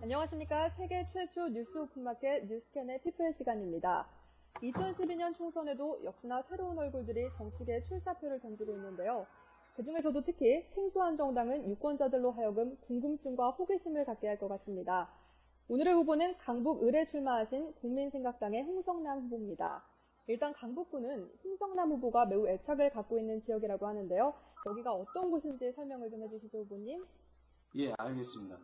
안녕하십니까. 세계 최초 뉴스 오픈마켓 뉴스캔의 피플 시간입니다. 2012년 총선에도 역시나 새로운 얼굴들이 정치계에 출사표를 던지고 있는데요. 그중에서도 특히 생소한 정당은 유권자들로 하여금 궁금증과 호기심을 갖게 할 것 같습니다. 오늘의 후보는 강북 을에 출마하신 국민생각당의 홍성남 후보입니다. 일단 강북구는 홍성남 후보가 매우 애착을 갖고 있는 지역이라고 하는데요. 여기가 어떤 곳인지 설명을 좀 해주시죠, 후보님. 예, 알겠습니다.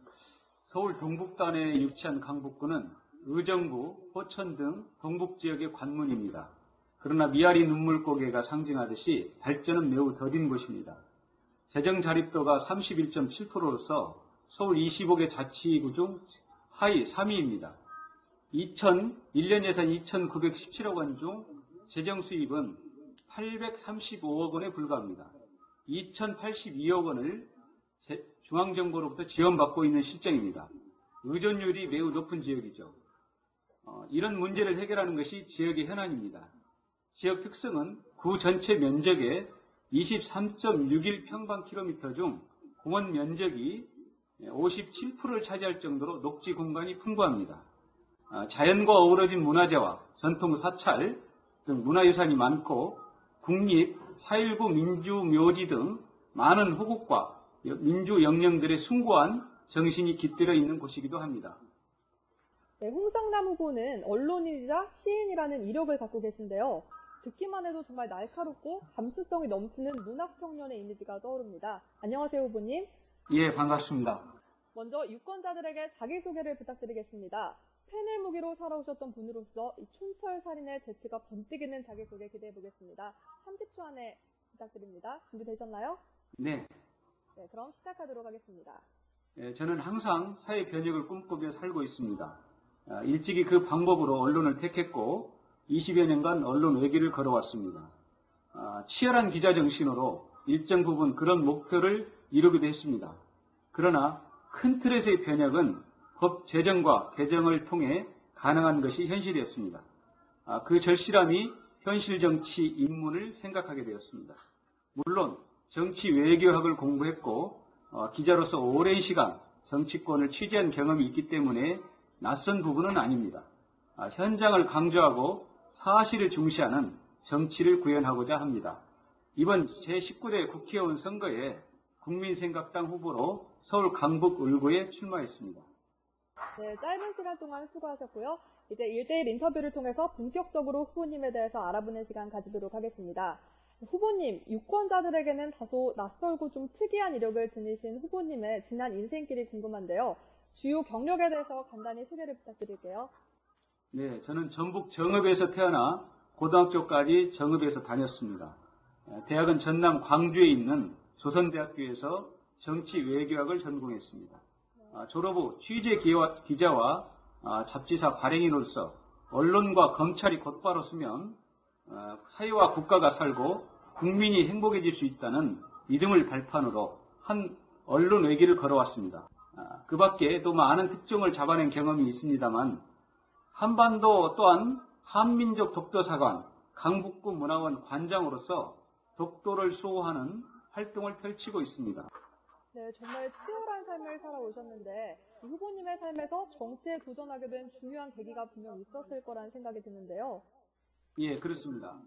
서울 동북단에 위치한 강북구는 의정부, 포천 등 동북지역의 관문입니다. 그러나 미아리 눈물고개가 상징하듯이 발전은 매우 더딘 곳입니다. 재정 자립도가 31.7%로서 서울 25개 자치구 중 하위 3위입니다. 2001년 예산 2,917억 원 중 재정 수입은 835억 원에 불과합니다. 2,082억 원을 중앙정부로부터 지원받고 있는 실정입니다. 의존율이 매우 높은 지역이죠. 이런 문제를 해결하는 것이 지역의 현안입니다. 지역 특성은 구 전체 면적의 23.61평방킬로미터 중 공원 면적이 57%를 차지할 정도로 녹지 공간이 풍부합니다. 자연과 어우러진 문화재와 전통 사찰 등 문화유산이 많고 국립, 4.19 민주묘지 등 많은 호국과 민주 영령들의 숭고한 정신이 깃들어 있는 곳이기도 합니다. 네, 홍성남 후보는 언론인이자 시인이라는 이력을 갖고 계신데요. 듣기만 해도 정말 날카롭고 감수성이 넘치는 문학 청년의 이미지가 떠오릅니다. 안녕하세요, 후보님. 예, 반갑습니다. 먼저 유권자들에게 자기소개를 부탁드리겠습니다. 펜을 무기로 살아오셨던 분으로서 이 촌철살인의 재치가 번뜩이는 자기소개 기대해 보겠습니다. 30초 안에 부탁드립니다. 준비되셨나요? 네. 네, 그럼 시작하도록 하겠습니다. 저는 항상 사회 변혁을 꿈꾸며 살고 있습니다. 일찍이 그 방법으로 언론을 택했고 20여 년간 언론 외길을 걸어왔습니다. 치열한 기자 정신으로 일정 부분 그런 목표를 이루기도 했습니다. 그러나 큰 틀에서의 변혁은 법 제정과 개정을 통해 가능한 것이 현실이었습니다. 그 절실함이 현실 정치 입문을 생각하게 되었습니다. 물론 정치 외교학을 공부했고 기자로서 오랜 시간 정치권을 취재한 경험이 있기 때문에 낯선 부분은 아닙니다. 현장을 강조하고 사실을 중시하는 정치를 구현하고자 합니다. 이번 제19대 국회의원 선거에 국민생각당 후보로 서울 강북 을구에 출마했습니다. 네, 짧은 시간 동안 수고하셨고요. 이제 1대1 인터뷰를 통해서 본격적으로 후보님에 대해서 알아보는 시간 가지도록 하겠습니다. 후보님, 유권자들에게는 다소 낯설고 좀 특이한 이력을 지니신 후보님의 지난 인생길이 궁금한데요. 주요 경력에 대해서 간단히 소개를 부탁드릴게요. 네, 저는 전북 정읍에서 태어나 고등학교까지 정읍에서 다녔습니다. 대학은 전남 광주에 있는 조선대학교에서 정치 외교학을 전공했습니다. 졸업 후 취재 기자와 잡지사 발행인으로서 언론과 검찰이 곧바로 서면 사회와 국가가 살고 국민이 행복해질 수 있다는 믿음을 발판으로 한 언론 외길을 걸어왔습니다. 그 밖에 또 많은 특종을 잡아낸 경험이 있습니다만 한반도 또한 한민족 독도사관, 강북구 문화원 관장으로서 독도를 수호하는 활동을 펼치고 있습니다. 네, 정말 치열한 삶을 살아오셨는데 후보님의 삶에서 정치에 도전하게 된 중요한 계기가 분명 있었을 거라는 생각이 드는데요. 예, 그렇습니다.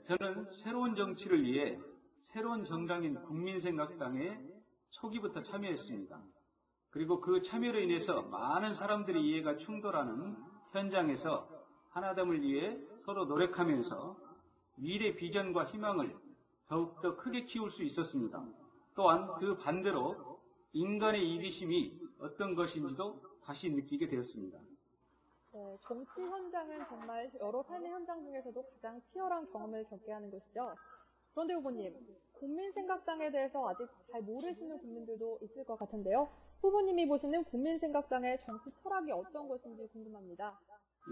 저는 새로운 정치를 위해 새로운 정당인 국민생각당에 초기부터 참여했습니다. 그리고 그 참여로 인해서 많은 사람들의 이해가 충돌하는 현장에서 하나됨을 위해 서로 노력하면서 미래 비전과 희망을 더욱더 크게 키울 수 있었습니다. 또한 그 반대로 인간의 이기심이 어떤 것인지도 다시 느끼게 되었습니다. 네, 정치 현장은 정말 여러 삶의 현장 중에서도 가장 치열한 경험을 겪게 하는 것이죠. 그런데 후보님, 국민생각당에 대해서 아직 잘 모르시는 국민들도 있을 것 같은데요. 후보님이 보시는 국민생각당의 정치 철학이 어떤 것인지 궁금합니다.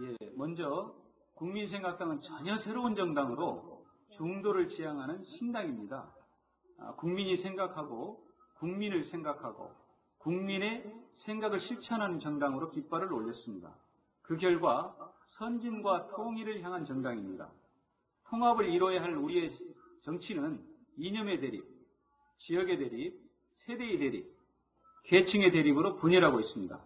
예, 먼저 국민생각당은 전혀 새로운 정당으로 중도를 지향하는 신당입니다. 국민이 생각하고 국민을 생각하고 국민의 생각을 실천하는 정당으로 깃발을 올렸습니다. 그 결과 선진과 통일을 향한 정당입니다. 통합을 이뤄야 할 우리의 정치는 이념의 대립, 지역의 대립, 세대의 대립, 계층의 대립으로 분열하고 있습니다.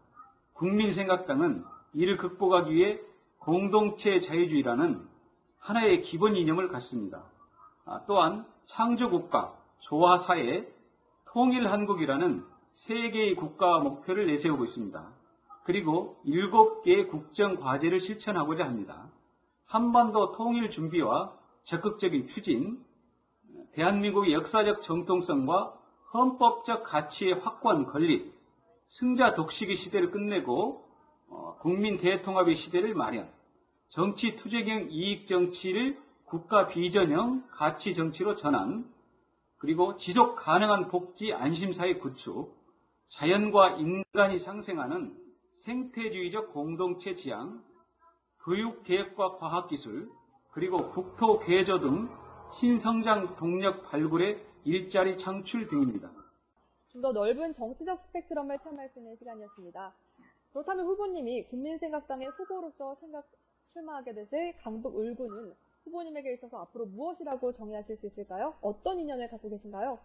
국민생각당은 이를 극복하기 위해 공동체 자유주의라는 하나의 기본 이념을 갖습니다. 또한 창조국가, 조화사회, 통일한국이라는 세 개의 국가 목표를 내세우고 있습니다. 그리고 7개의 국정과제를 실천하고자 합니다. 한반도 통일 준비와 적극적인 추진, 대한민국의 역사적 정통성과 헌법적 가치의 확고한 건립, 승자 독식의 시대를 끝내고 국민 대통합의 시대를 마련, 정치 투쟁형 이익 정치를 국가 비전형 가치 정치로 전환, 그리고 지속 가능한 복지 안심사회 구축, 자연과 인간이 상생하는 생태주의적 공동체 지향, 교육개혁과 과학기술, 그리고 국토 개조 등 신성장 동력 발굴의 일자리 창출 등입니다. 좀 더 넓은 정치적 스펙트럼을 탐할 수 있는 시간이었습니다. 그렇다면 후보님이 국민생각당의 후보로서 출마하게 되실 강북 을구는 후보님에게 있어서 앞으로 무엇이라고 정의하실 수 있을까요? 어떤 인연을 갖고 계신가요?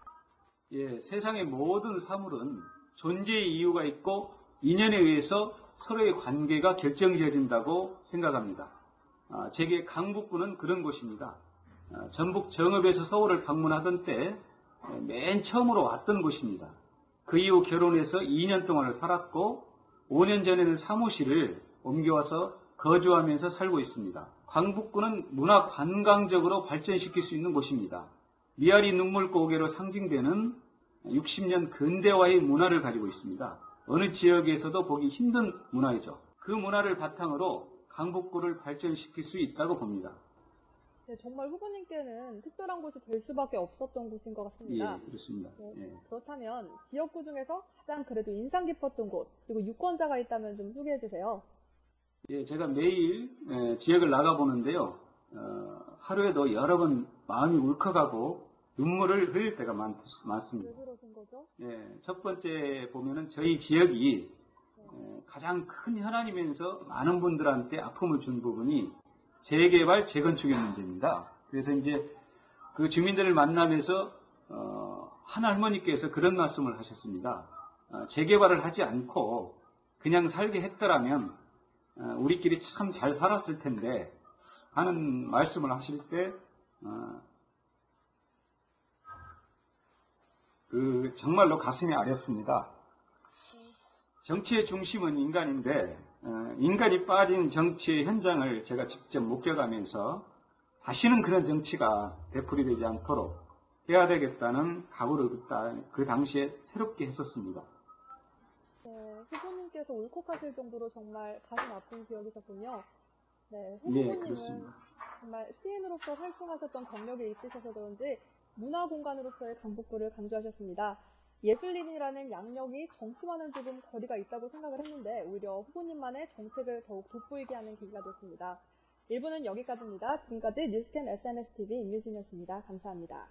예, 세상의 모든 사물은 존재의 이유가 있고 인연에 의해서 서로의 관계가 결정지어진다고 생각합니다. 제게 강북구는 그런 곳입니다. 전북 정읍에서 서울을 방문하던 때 맨 처음으로 왔던 곳입니다. 그 이후 결혼해서 2년 동안을 살았고 5년 전에는 사무실을 옮겨와서 거주하면서 살고 있습니다. 강북구는 문화 관광적으로 발전시킬 수 있는 곳입니다. 미아리 눈물 고개로 상징되는 60년 근대화의 문화를 가지고 있습니다. 어느 지역에서도 보기 힘든 문화이죠. 그 문화를 바탕으로 강북구를 발전시킬 수 있다고 봅니다. 네, 정말 후보님께는 특별한 곳이 될 수밖에 없었던 곳인 것 같습니다. 예, 그렇습니다. 네, 예. 그렇다면 지역구 중에서 가장 그래도 인상 깊었던 곳, 그리고 유권자가 있다면 좀 소개해 주세요. 예, 제가 매일 지역을 나가보는데요. 하루에도 여러 번 마음이 울컥하고 눈물을 흘릴 때가 많습니다. 왜 그러신 거죠? 예, 첫 번째 보면은 저희 지역이 가장 큰 현안이면서 많은 분들한테 아픔을 준 부분이 재개발, 재건축의 문제입니다. 그래서 이제 그 주민들을 만나면서 한 할머니께서 그런 말씀을 하셨습니다. 재개발을 하지 않고 그냥 살게 했더라면 우리끼리 참 잘 살았을 텐데 하는 말씀을 하실 때 정말로 가슴이 아렸습니다. 정치의 중심은 인간인데 인간이 빠진 정치의 현장을 제가 직접 목격하면서 다시는 그런 정치가 되풀이되지 않도록 해야 되겠다는 각오를 그 당시에 새롭게 했었습니다. 네, 후보님께서 울컥하실 정도로 정말 가슴 아픈 기억이셨군요. 네, 네, 후보님은 그렇습니다. 정말 시인으로서 활동하셨던 경력이 있으셔서 그런지 문화공간으로서의 강북구를 강조하셨습니다. 예술인이라는 양력이 정치와는 조금 거리가 있다고 생각을 했는데 오히려 후보님만의 정책을 더욱 돋보이게 하는 계기가 됐습니다. 1부는 여기까지입니다. 지금까지 뉴스캠 SNSTV 임유진이었습니다. 감사합니다.